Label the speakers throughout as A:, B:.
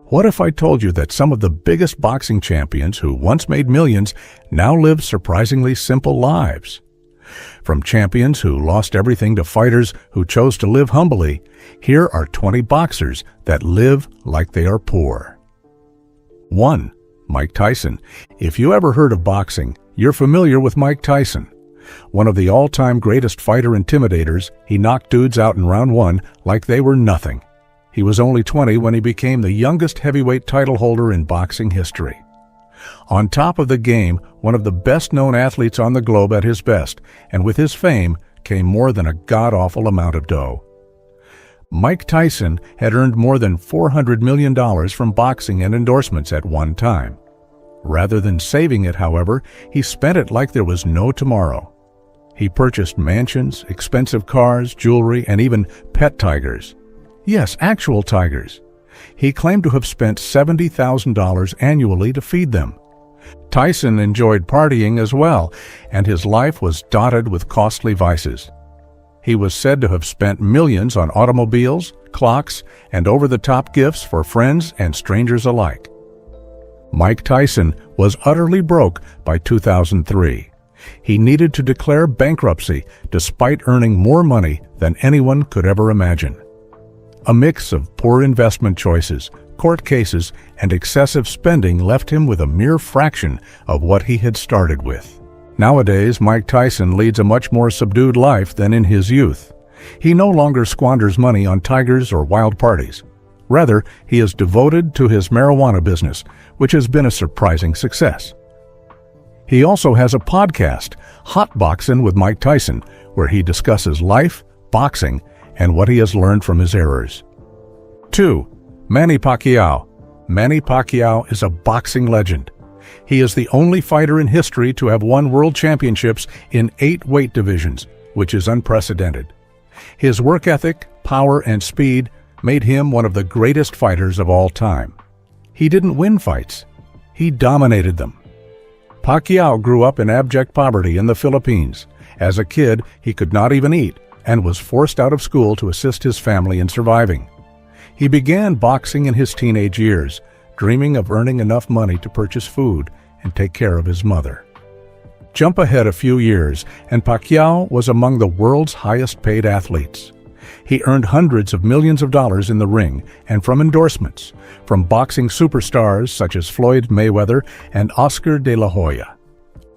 A: What if I told you that some of the biggest boxing champions who once made millions now live surprisingly simple lives? From champions who lost everything to fighters who chose to live humbly, here are 20 boxers that live like they are poor. 1. Mike Tyson. If you ever heard of boxing, you're familiar with Mike Tyson. One of the all-time greatest fighter intimidators, he knocked dudes out in round 1 like they were nothing. He was only 20 when he became the youngest heavyweight title holder in boxing history. On top of the game, one of the best-known athletes on the globe at his best, and with his fame came more than a god-awful amount of dough. Mike Tyson had earned more than $400 million from boxing and endorsements at one time. Rather than saving it, however, he spent it like there was no tomorrow. He purchased mansions, expensive cars, jewelry, and even pet tigers. Yes, actual tigers. He claimed to have spent $70,000 annually to feed them. Tyson enjoyed partying as well, and his life was dotted with costly vices. He was said to have spent millions on automobiles, clocks, and over-the-top gifts for friends and strangers alike. Mike Tyson was utterly broke by 2003. He needed to declare bankruptcy despite earning more money than anyone could ever imagine. A mix of poor investment choices, court cases, and excessive spending left him with a mere fraction of what he had started with. Nowadays, Mike Tyson leads a much more subdued life than in his youth. He no longer squanders money on tigers or wild parties. Rather, he is devoted to his marijuana business, which has been a surprising success. He also has a podcast, Hot Boxin' with Mike Tyson, where he discusses life, boxing, and what he has learned from his errors. 2. Manny Pacquiao. Manny Pacquiao is a boxing legend. He is the only fighter in history to have won world championships in 8 weight divisions, which is unprecedented. His work ethic, power, and speed made him one of the greatest fighters of all time. He didn't win fights. He dominated them. Pacquiao grew up in abject poverty in the Philippines. As a kid, he could not even eat and was forced out of school to assist his family in surviving. He began boxing in his teenage years, dreaming of earning enough money to purchase food and take care of his mother. Jump ahead a few years, and Pacquiao was among the world's highest-paid athletes. He earned hundreds of millions of dollars in the ring and from endorsements, from boxing superstars such as Floyd Mayweather and Oscar de la Hoya.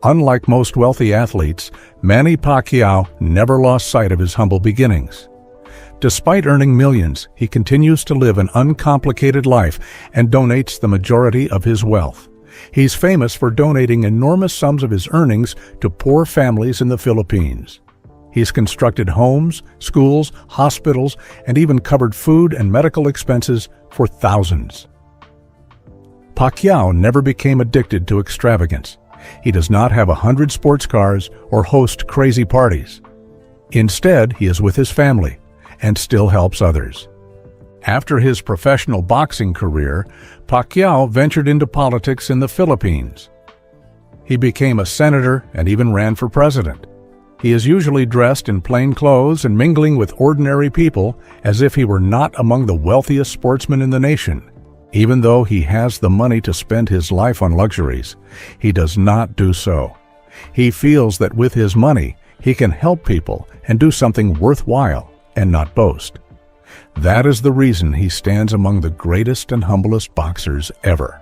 A: Unlike most wealthy athletes, Manny Pacquiao never lost sight of his humble beginnings. Despite earning millions, he continues to live an uncomplicated life and donates the majority of his wealth. He's famous for donating enormous sums of his earnings to poor families in the Philippines. He's constructed homes, schools, hospitals, and even covered food and medical expenses for thousands. Pacquiao never became addicted to extravagance. He does not have 100 sports cars or host crazy parties. Instead, he is with his family and still helps others. After his professional boxing career, Pacquiao ventured into politics in the Philippines. He became a senator and even ran for president. He is usually dressed in plain clothes and mingling with ordinary people as if he were not among the wealthiest sportsmen in the nation. Even though he has the money to spend his life on luxuries, he does not do so. He feels that with his money, he can help people and do something worthwhile and not boast. That is the reason he stands among the greatest and humblest boxers ever.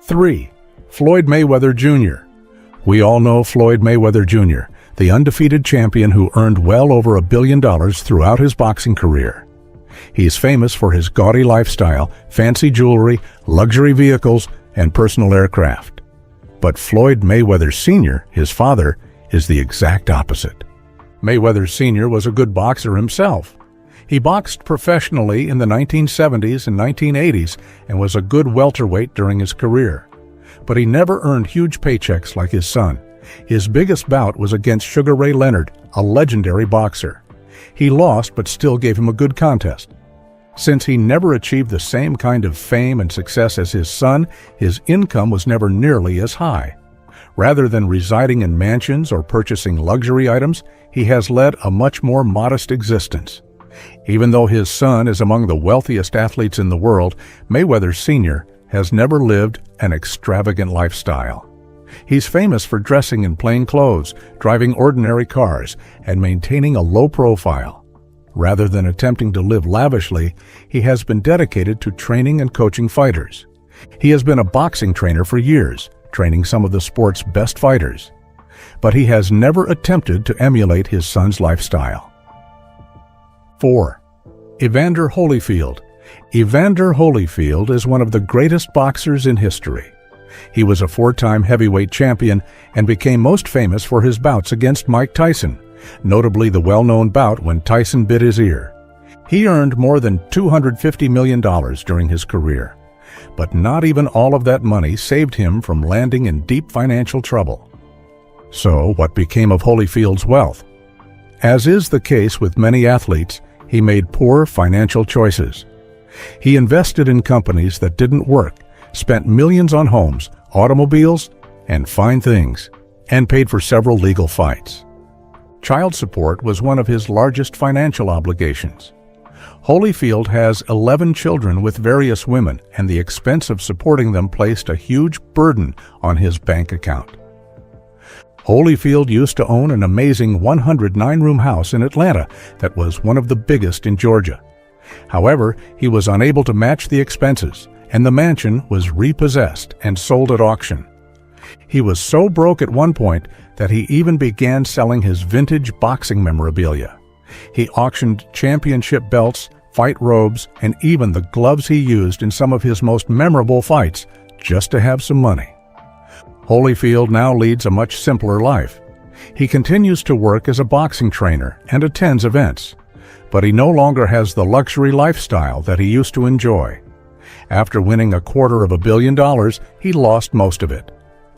A: 3. Floyd Mayweather Jr. We all know Floyd Mayweather Jr., the undefeated champion who earned well over $1 billion throughout his boxing career. He is famous for his gaudy lifestyle, fancy jewelry, luxury vehicles, and personal aircraft. But Floyd Mayweather Sr., his father, is the exact opposite. Mayweather Sr. was a good boxer himself. He boxed professionally in the 1970s and 1980s and was a good welterweight during his career. But he never earned huge paychecks like his son. His biggest bout was against Sugar Ray Leonard, a legendary boxer. He lost, but still gave him a good contest. Since he never achieved the same kind of fame and success as his son, his income was never nearly as high. Rather than residing in mansions or purchasing luxury items, he has led a much more modest existence. Even though his son is among the wealthiest athletes in the world, Mayweather Sr. has never lived an extravagant lifestyle. He's famous for dressing in plain clothes, driving ordinary cars, and maintaining a low profile. Rather than attempting to live lavishly, he has been dedicated to training and coaching fighters. He has been a boxing trainer for years, training some of the sport's best fighters. But he has never attempted to emulate his son's lifestyle. 4. Evander Holyfield. Evander Holyfield is one of the greatest boxers in history. He was a 4-time heavyweight champion and became most famous for his bouts against Mike Tyson, notably the well-known bout when Tyson bit his ear. He earned more than $250 million during his career, but not even all of that money saved him from landing in deep financial trouble. So, what became of Holyfield's wealth? As is the case with many athletes, he made poor financial choices. He invested in companies that didn't work, spent millions on homes, automobiles, and fine things, and paid for several legal fights. Child support was one of his largest financial obligations. Holyfield has 11 children with various women, and the expense of supporting them placed a huge burden on his bank account. Holyfield used to own an amazing 109-room house in Atlanta that was one of the biggest in Georgia. However, he was unable to match the expenses, and the mansion was repossessed and sold at auction. He was so broke at one point that he even began selling his vintage boxing memorabilia. He auctioned championship belts, fight robes, and even the gloves he used in some of his most memorable fights, just to have some money. Holyfield now leads a much simpler life. He continues to work as a boxing trainer and attends events, but he no longer has the luxury lifestyle that he used to enjoy. After winning $250 million, he lost most of it.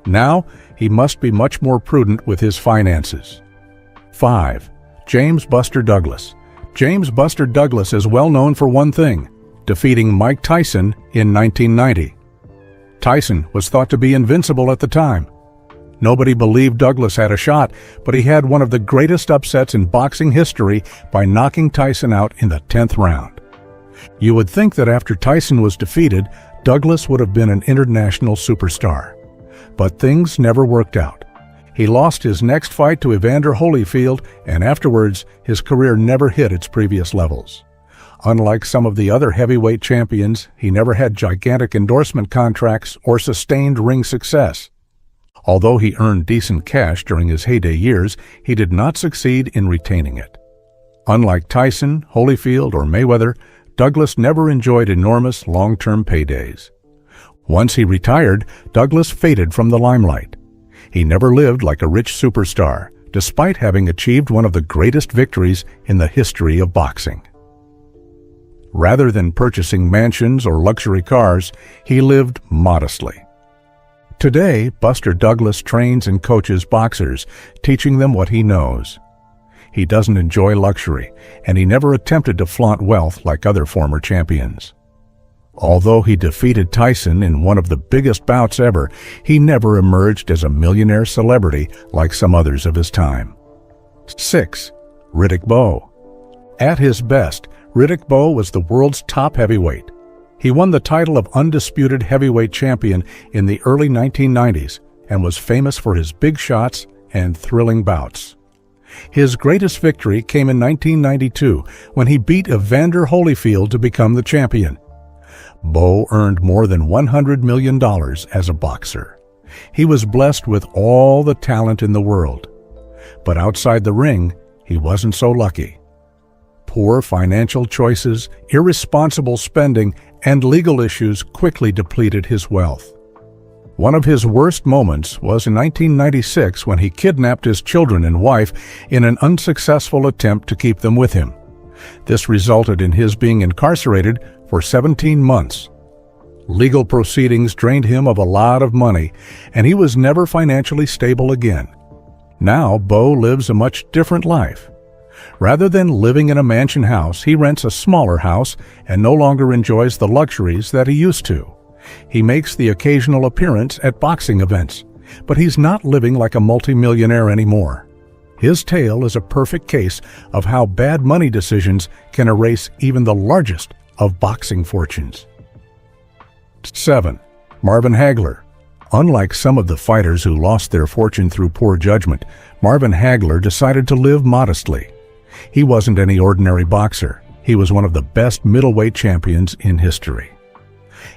A: Now, he must be much more prudent with his finances. 5. James Buster Douglas. James Buster Douglas is well known for one thing: defeating Mike Tyson in 1990. Tyson was thought to be invincible at the time. Nobody believed Douglas had a shot, but he had one of the greatest upsets in boxing history by knocking Tyson out in the 10th round. You would think that after Tyson was defeated, Douglas would have been an international superstar. But things never worked out. He lost his next fight to Evander Holyfield, and afterwards, his career never hit its previous levels. Unlike some of the other heavyweight champions, he never had gigantic endorsement contracts or sustained ring success. Although he earned decent cash during his heyday years, he did not succeed in retaining it. Unlike Tyson, Holyfield, or Mayweather, Douglas never enjoyed enormous long-term paydays. Once he retired, Douglas faded from the limelight. He never lived like a rich superstar, despite having achieved one of the greatest victories in the history of boxing. Rather than purchasing mansions or luxury cars, he lived modestly. Today, Buster Douglas trains and coaches boxers, teaching them what he knows. He doesn't enjoy luxury, and he never attempted to flaunt wealth like other former champions. Although he defeated Tyson in one of the biggest bouts ever, he never emerged as a millionaire celebrity like some others of his time. 6. Riddick Bowe. At his best, Riddick Bowe was the world's top heavyweight. He won the title of undisputed heavyweight champion in the early 1990s and was famous for his big shots and thrilling bouts. His greatest victory came in 1992 when he beat Evander Holyfield to become the champion. Bowe earned more than $100 million as a boxer. He was blessed with all the talent in the world. But outside the ring, he wasn't so lucky. Poor financial choices, irresponsible spending, and legal issues quickly depleted his wealth. One of his worst moments was in 1996 when he kidnapped his children and wife in an unsuccessful attempt to keep them with him. This resulted in his being incarcerated for 17 months. Legal proceedings drained him of a lot of money, and he was never financially stable again. Now, Bowe lives a much different life. Rather than living in a mansion house, he rents a smaller house and no longer enjoys the luxuries that he used to. He makes the occasional appearance at boxing events, but he's not living like a multimillionaire anymore. His tale is a perfect case of how bad money decisions can erase even the largest of boxing fortunes. 7. Marvin Hagler. Unlike some of the fighters who lost their fortune through poor judgment, Marvin Hagler decided to live modestly. He wasn't any ordinary boxer. He was one of the best middleweight champions in history.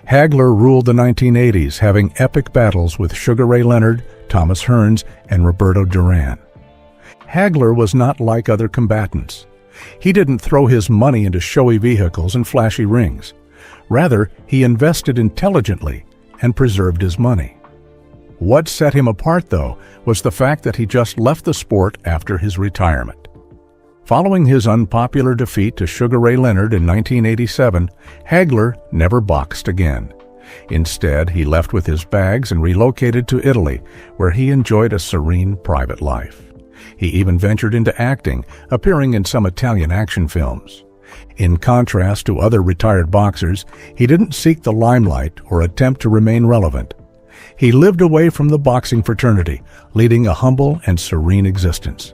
A: Hagler ruled the 1980s, having epic battles with Sugar Ray Leonard, Thomas Hearns, and Roberto Duran. Hagler was not like other combatants. He didn't throw his money into showy vehicles and flashy rings. Rather, he invested intelligently and preserved his money. What set him apart, though, was the fact that he just left the sport after his retirement. Following his unpopular defeat to Sugar Ray Leonard in 1987, Hagler never boxed again. Instead, he left with his bags and relocated to Italy, where he enjoyed a serene private life. He even ventured into acting, appearing in some Italian action films. In contrast to other retired boxers, he didn't seek the limelight or attempt to remain relevant. He lived away from the boxing fraternity, leading a humble and serene existence.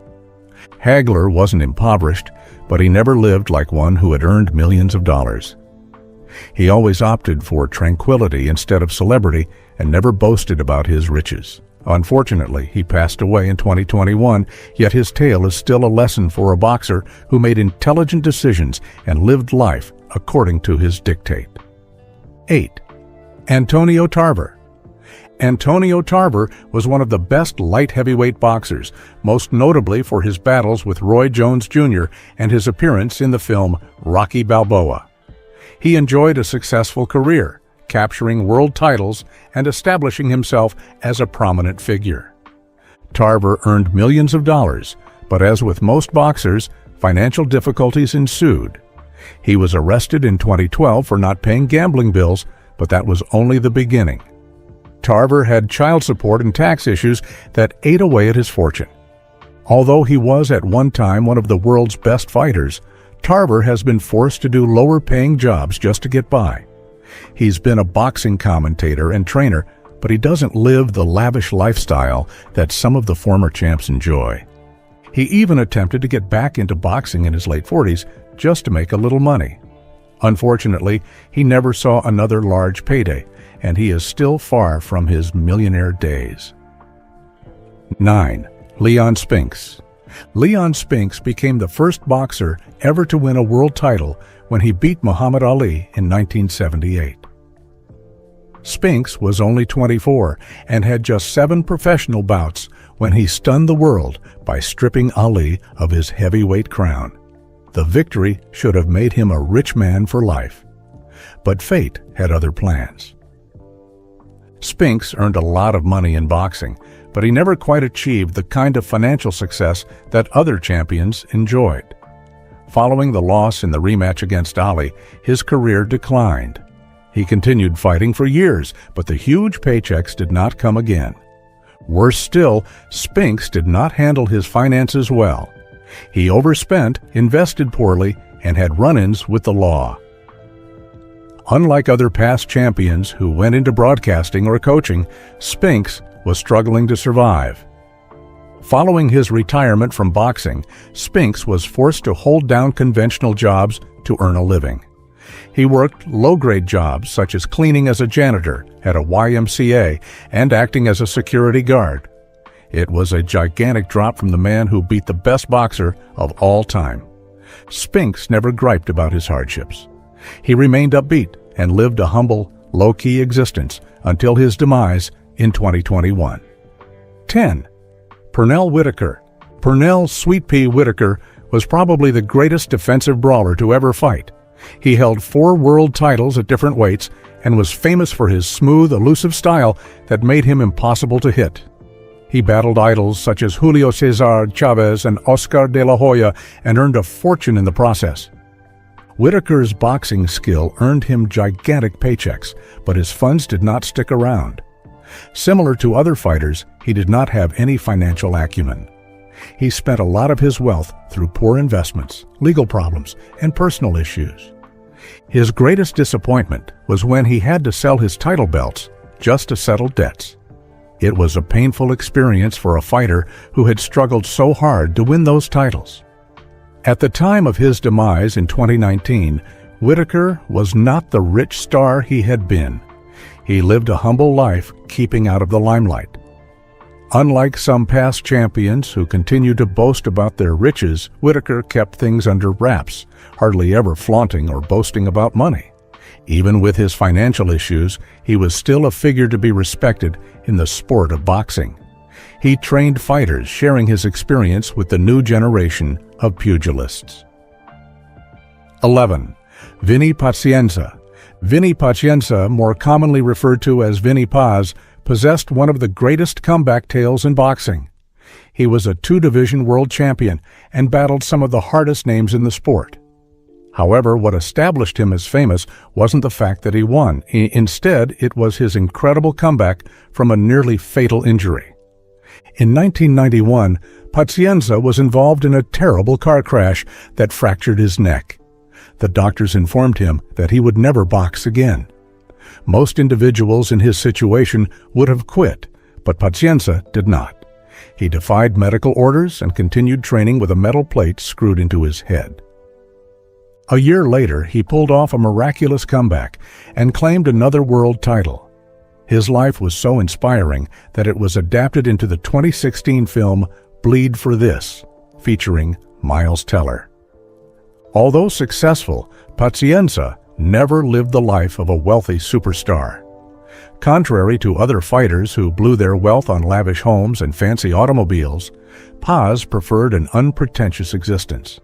A: Hagler wasn't impoverished, but he never lived like one who had earned millions of dollars. He always opted for tranquility instead of celebrity and never boasted about his riches. Unfortunately, he passed away in 2021, yet his tale is still a lesson for a boxer who made intelligent decisions and lived life according to his dictate. 8. Antonio Tarver. Antonio Tarver was one of the best light heavyweight boxers, most notably for his battles with Roy Jones Jr. and his appearance in the film Rocky Balboa. He enjoyed a successful career, capturing world titles and establishing himself as a prominent figure. Tarver earned millions of dollars, but as with most boxers, financial difficulties ensued. He was arrested in 2012 for not paying gambling bills, but that was only the beginning. Tarver had child support and tax issues that ate away at his fortune. Although he was at one time one of the world's best fighters, Tarver has been forced to do lower-paying jobs just to get by. He's been a boxing commentator and trainer, but he doesn't live the lavish lifestyle that some of the former champs enjoy. He even attempted to get back into boxing in his late 40s just to make a little money. Unfortunately, he never saw another large payday, and he is still far from his millionaire days. 9. Leon Spinks. Leon Spinks became the first boxer ever to win a world title when he beat Muhammad Ali in 1978. Spinks was only 24 and had just 7 professional bouts when he stunned the world by stripping Ali of his heavyweight crown. The victory should have made him a rich man for life. But fate had other plans. Spinks earned a lot of money in boxing, but he never quite achieved the kind of financial success that other champions enjoyed. Following the loss in the rematch against Ali, his career declined. He continued fighting for years, but the huge paychecks did not come again. Worse still, Spinks did not handle his finances well. He overspent, invested poorly, and had run-ins with the law. Unlike other past champions who went into broadcasting or coaching, Spinks was struggling to survive. Following his retirement from boxing, Spinks was forced to hold down conventional jobs to earn a living. He worked low-grade jobs such as cleaning as a janitor at a YMCA and acting as a security guard. It was a gigantic drop from the man who beat the best boxer of all time. Spinks never griped about his hardships. He remained upbeat and lived a humble, low-key existence until his demise in 2021. 10. Pernell Whitaker. Pernell Sweet Pea Whitaker was probably the greatest defensive brawler to ever fight. He held 4 world titles at different weights and was famous for his smooth, elusive style that made him impossible to hit. He battled idols such as Julio Cesar Chavez and Oscar de la Hoya and earned a fortune in the process. Whitaker's boxing skill earned him gigantic paychecks, but his funds did not stick around. Similar to other fighters, he did not have any financial acumen. He spent a lot of his wealth through poor investments, legal problems, and personal issues. His greatest disappointment was when he had to sell his title belts just to settle debts. It was a painful experience for a fighter who had struggled so hard to win those titles. At the time of his demise in 2019, Whitaker was not the rich star he had been. He lived a humble life, keeping out of the limelight. Unlike some past champions who continued to boast about their riches, Whitaker kept things under wraps, hardly ever flaunting or boasting about money. Even with his financial issues, he was still a figure to be respected in the sport of boxing. He trained fighters, sharing his experience with the new generation of pugilists. 11. Vinny Pazienza. Vinny Pazienza, more commonly referred to as Vinny Paz, possessed one of the greatest comeback tales in boxing. He was a two-division world champion and battled some of the hardest names in the sport. However, what established him as famous wasn't the fact that he won. Instead, it was his incredible comeback from a nearly fatal injury. In 1991, Pazienza was involved in a terrible car crash that fractured his neck. The doctors informed him that he would never box again. Most individuals in his situation would have quit, but Pazienza did not. He defied medical orders and continued training with a metal plate screwed into his head. A year later, he pulled off a miraculous comeback and claimed another world title. His life was so inspiring that it was adapted into the 2016 film Bleed for This, featuring Miles Teller. Although successful, Pazienza never lived the life of a wealthy superstar. Contrary to other fighters who blew their wealth on lavish homes and fancy automobiles, Paz preferred an unpretentious existence.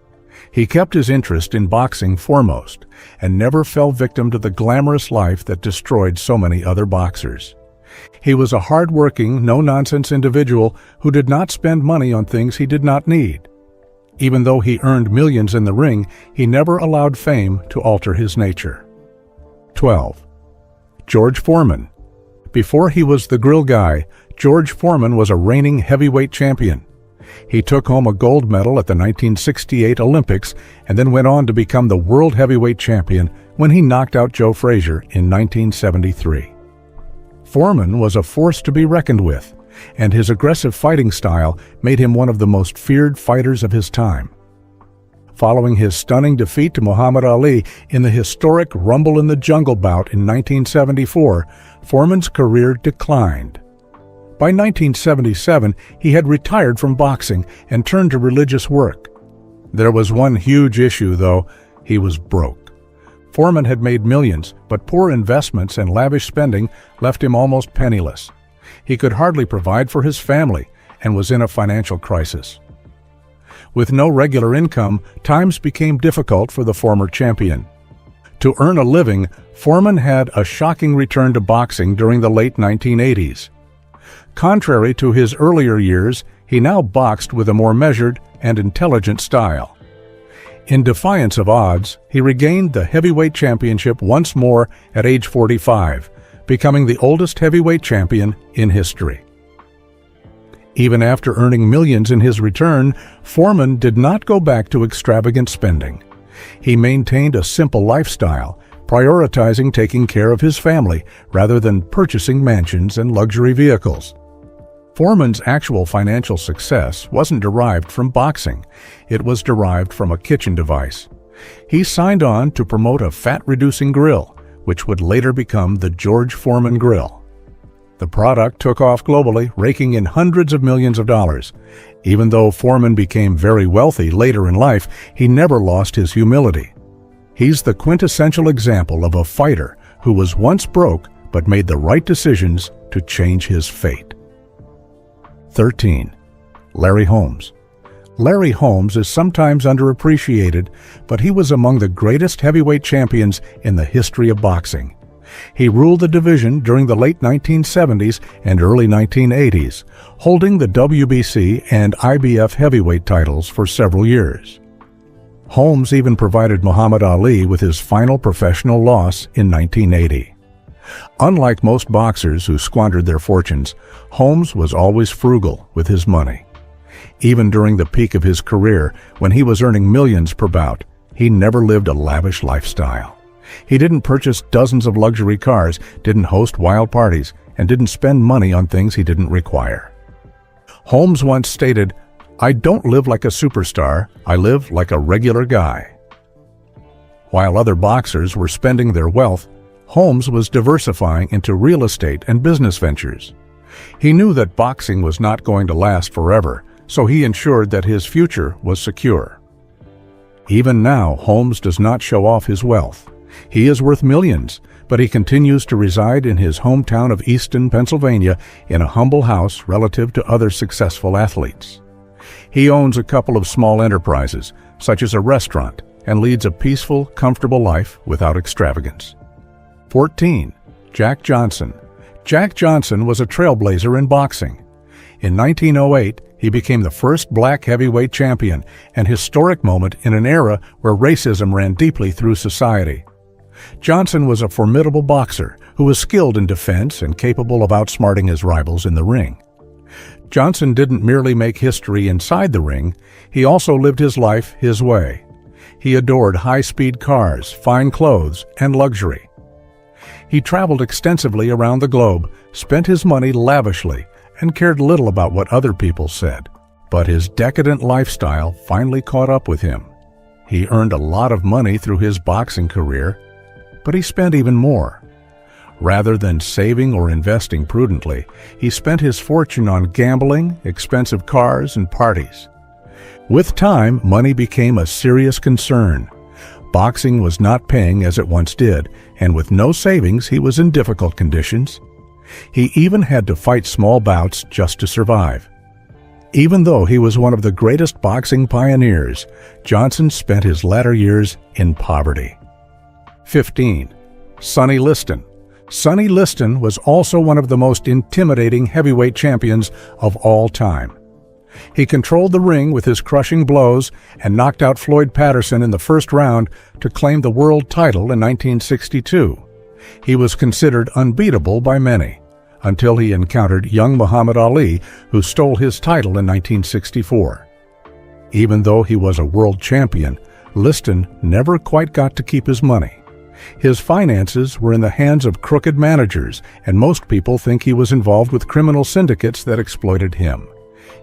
A: He kept his interest in boxing foremost and never fell victim to the glamorous life that destroyed so many other boxers. He was a hard-working, no-nonsense individual who did not spend money on things he did not need. Even though he earned millions in the ring, he never allowed fame to alter his nature. 12. George Foreman. Before he was the grill guy, George Foreman was a reigning heavyweight champion. He took home a gold medal at the 1968 Olympics and then went on to become the world heavyweight champion when he knocked out Joe Frazier in 1973. Foreman was a force to be reckoned with, and his aggressive fighting style made him one of the most feared fighters of his time. Following his stunning defeat to Muhammad Ali in the historic Rumble in the Jungle bout in 1974, Foreman's career declined. By 1977, he had retired from boxing and turned to religious work. There was one huge issue, though: he was broke. Foreman had made millions, but poor investments and lavish spending left him almost penniless. He could hardly provide for his family and was in a financial crisis. With no regular income, times became difficult for the former champion. To earn a living, Foreman had a shocking return to boxing during the late 1980s. Contrary to his earlier years, he now boxed with a more measured and intelligent style. In defiance of odds, he regained the heavyweight championship once more at age 45, becoming the oldest heavyweight champion in history. Even after earning millions in his return, Foreman did not go back to extravagant spending. He maintained a simple lifestyle, prioritizing taking care of his family rather than purchasing mansions and luxury vehicles. Foreman's actual financial success wasn't derived from boxing. It was derived from a kitchen device. He signed on to promote a fat-reducing grill, which would later become the George Foreman Grill. The product took off globally, raking in hundreds of millions of dollars. Even though Foreman became very wealthy later in life, he never lost his humility. He's the quintessential example of a fighter who was once broke but made the right decisions to change his fate. 13. Larry Holmes. Larry Holmes is sometimes underappreciated, but he was among the greatest heavyweight champions in the history of boxing. He ruled the division during the late 1970s and early 1980s, holding the WBC and IBF heavyweight titles for several years. Holmes even provided Muhammad Ali with his final professional loss in 1980. Unlike most boxers who squandered their fortunes, Holmes was always frugal with his money. Even during the peak of his career, when he was earning millions per bout, he never lived a lavish lifestyle. He didn't purchase dozens of luxury cars, didn't host wild parties, and didn't spend money on things he didn't require. Holmes once stated, "I don't live like a superstar, I live like a regular guy." While other boxers were spending their wealth, Holmes was diversifying into real estate and business ventures. He knew that boxing was not going to last forever, so he ensured that his future was secure. Even now, Holmes does not show off his wealth. He is worth millions, but he continues to reside in his hometown of Easton, Pennsylvania, in a humble house relative to other successful athletes. He owns a couple of small enterprises, such as a restaurant, and leads a peaceful, comfortable life without extravagance. 14. Jack Johnson. Jack Johnson was a trailblazer in boxing. In 1908, he became the first black heavyweight champion, an historic moment in an era where racism ran deeply through society. Johnson was a formidable boxer who was skilled in defense and capable of outsmarting his rivals in the ring. Johnson didn't merely make history inside the ring, he also lived his life his way. He adored high-speed cars, fine clothes, and luxury. He traveled extensively around the globe, spent his money lavishly, and cared little about what other people said. But his decadent lifestyle finally caught up with him. He earned a lot of money through his boxing career, but he spent even more. Rather than saving or investing prudently, he spent his fortune on gambling, expensive cars, and parties. With time, money became a serious concern. Boxing was not paying as it once did, and with no savings, he was in difficult conditions. He even had to fight small bouts just to survive. Even though he was one of the greatest boxing pioneers, Johnson spent his latter years in poverty. 15. Sonny Liston. Sonny Liston was also one of the most intimidating heavyweight champions of all time. He controlled the ring with his crushing blows and knocked out Floyd Patterson in the first round to claim the world title in 1962. He was considered unbeatable by many, until he encountered young Muhammad Ali, who stole his title in 1964. Even though he was a world champion, Liston never quite got to keep his money. His finances were in the hands of crooked managers, and most people think he was involved with criminal syndicates that exploited him.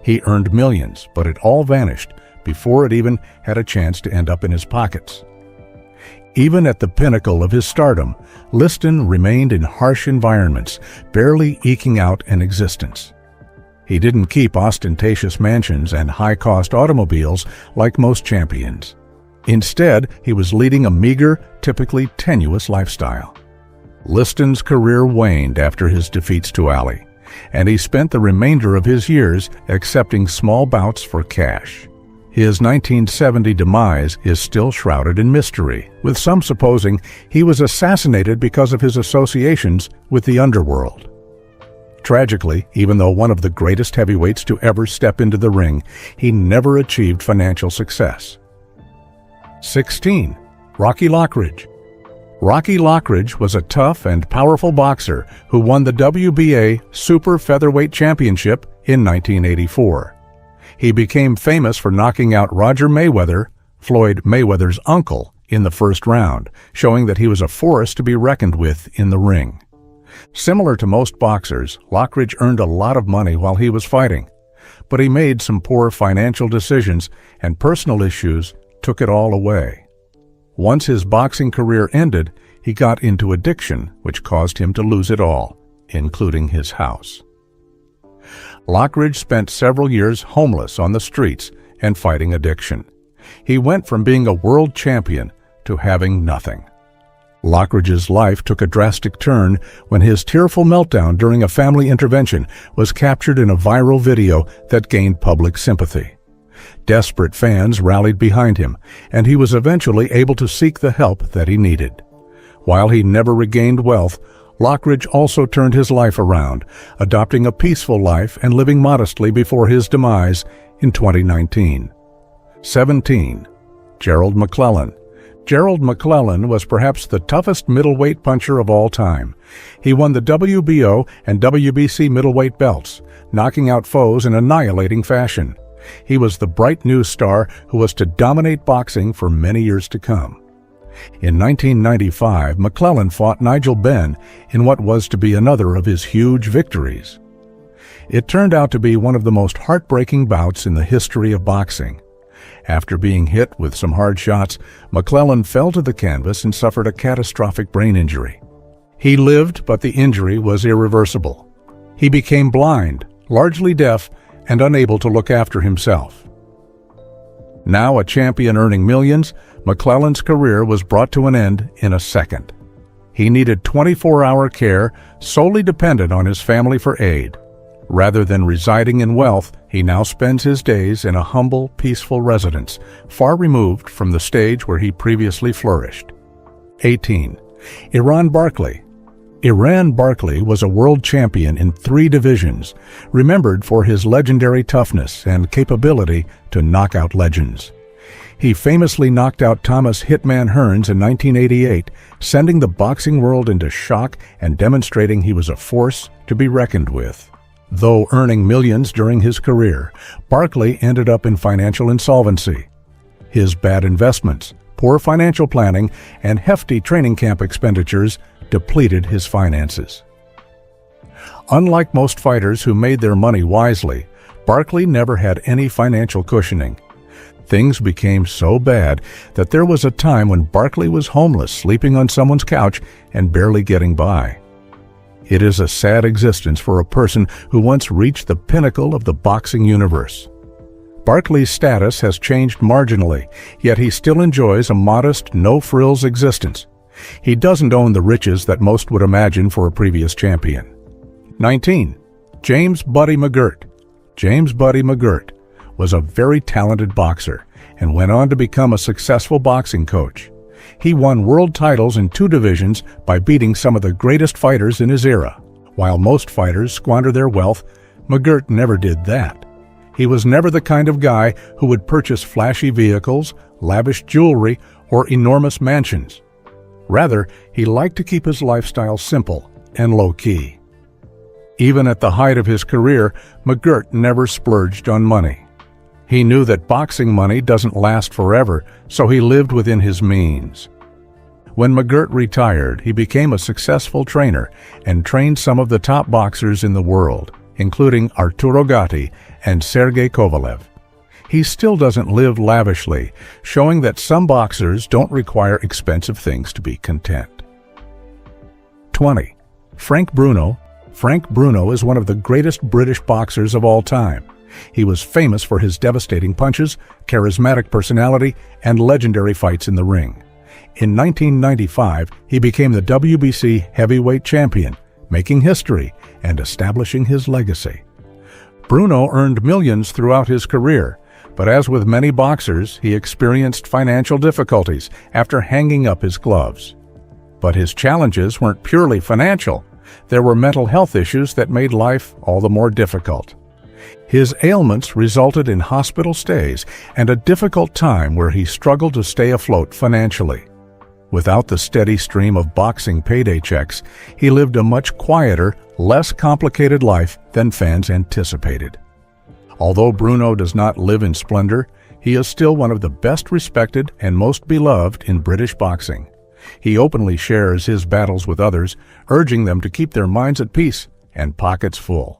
A: He earned millions, but it all vanished before it even had a chance to end up in his pockets. Even at the pinnacle of his stardom, Liston remained in harsh environments, barely eking out an existence. He didn't keep ostentatious mansions and high-cost automobiles like most champions. Instead, he was leading a meager, typically tenuous lifestyle. Liston's career waned after his defeats to Ali, and he spent the remainder of his years accepting small bouts for cash. His 1970 demise is still shrouded in mystery, with some supposing he was assassinated because of his associations with the underworld. Tragically, even though one of the greatest heavyweights to ever step into the ring, he never achieved financial success. 16. Rocky Lockridge. Rocky Lockridge was a tough and powerful boxer who won the WBA Super Featherweight Championship in 1984. He became famous for knocking out Roger Mayweather, Floyd Mayweather's uncle, in the first round, showing that he was a force to be reckoned with in the ring. Similar to most boxers, Lockridge earned a lot of money while he was fighting, but he made some poor financial decisions, and personal issues took it all away. Once his boxing career ended, he got into addiction, which caused him to lose it all, including his house. Lockridge spent several years homeless on the streets and fighting addiction. He went from being a world champion to having nothing. Lockridge's life took a drastic turn when his tearful meltdown during a family intervention was captured in a viral video that gained public sympathy. Desperate fans rallied behind him, and he was eventually able to seek the help that he needed. While he never regained wealth, Lockridge also turned his life around, adopting a peaceful life and living modestly before his demise in 2019. 17. Gerald McClellan. Gerald McClellan was perhaps the toughest middleweight puncher of all time. He won the WBO and WBC middleweight belts, knocking out foes in annihilating fashion. He was the bright new star who was to dominate boxing for many years to come. In 1995, McClellan fought Nigel Benn in what was to be another of his huge victories. It turned out to be one of the most heartbreaking bouts in the history of boxing. After being hit with some hard shots, McClellan fell to the canvas and suffered a catastrophic brain injury. He lived, but the injury was irreversible. He became blind, largely deaf, and unable to look after himself. Now a champion earning millions, McClellan's career was brought to an end in a second. He needed 24-hour care, solely dependent on his family for aid. Rather than residing in wealth, he now spends his days in a humble, peaceful residence, far removed from the stage where he previously flourished. 18. Iran Barkley. Iran Barkley was a world champion in 3 divisions, remembered for his legendary toughness and capability to knock out legends. He famously knocked out Thomas Hitman Hearns in 1988, sending the boxing world into shock and demonstrating he was a force to be reckoned with. Though earning millions during his career, Barkley ended up in financial insolvency. His bad investments, poor financial planning, and hefty training camp expenditures depleted his finances. Unlike most fighters who made their money wisely, Barkley never had any financial cushioning. Things became so bad that there was a time when Barkley was homeless, sleeping on someone's couch and barely getting by. It is a sad existence for a person who once reached the pinnacle of the boxing universe. Barkley's status has changed marginally, yet he still enjoys a modest, no-frills existence. He doesn't own the riches that most would imagine for a previous champion. 19. James Buddy McGirt. James Buddy McGirt was a very talented boxer and went on to become a successful boxing coach. He won world titles in 2 divisions by beating some of the greatest fighters in his era. While most fighters squander their wealth, McGirt never did that. He was never the kind of guy who would purchase flashy vehicles, lavish jewelry, or enormous mansions. Rather, he liked to keep his lifestyle simple and low-key. Even at the height of his career, McGirt never splurged on money. He knew that boxing money doesn't last forever, so he lived within his means. When McGirt retired, he became a successful trainer and trained some of the top boxers in the world, including Arturo Gatti and Sergey Kovalev. He still doesn't live lavishly, showing that some boxers don't require expensive things to be content. 20. Frank Bruno. Frank Bruno is one of the greatest British boxers of all time. He was famous for his devastating punches, charismatic personality, and legendary fights in the ring. In 1995, he became the WBC heavyweight champion, making history and establishing his legacy. Bruno earned millions throughout his career, but as with many boxers, he experienced financial difficulties after hanging up his gloves. But his challenges weren't purely financial. There were mental health issues that made life all the more difficult. His ailments resulted in hospital stays and a difficult time where he struggled to stay afloat financially. Without the steady stream of boxing payday checks, he lived a much quieter, less complicated life than fans anticipated. Although Bruno does not live in splendor, he is still one of the best respected and most beloved in British boxing. He openly shares his battles with others, urging them to keep their minds at peace and pockets full.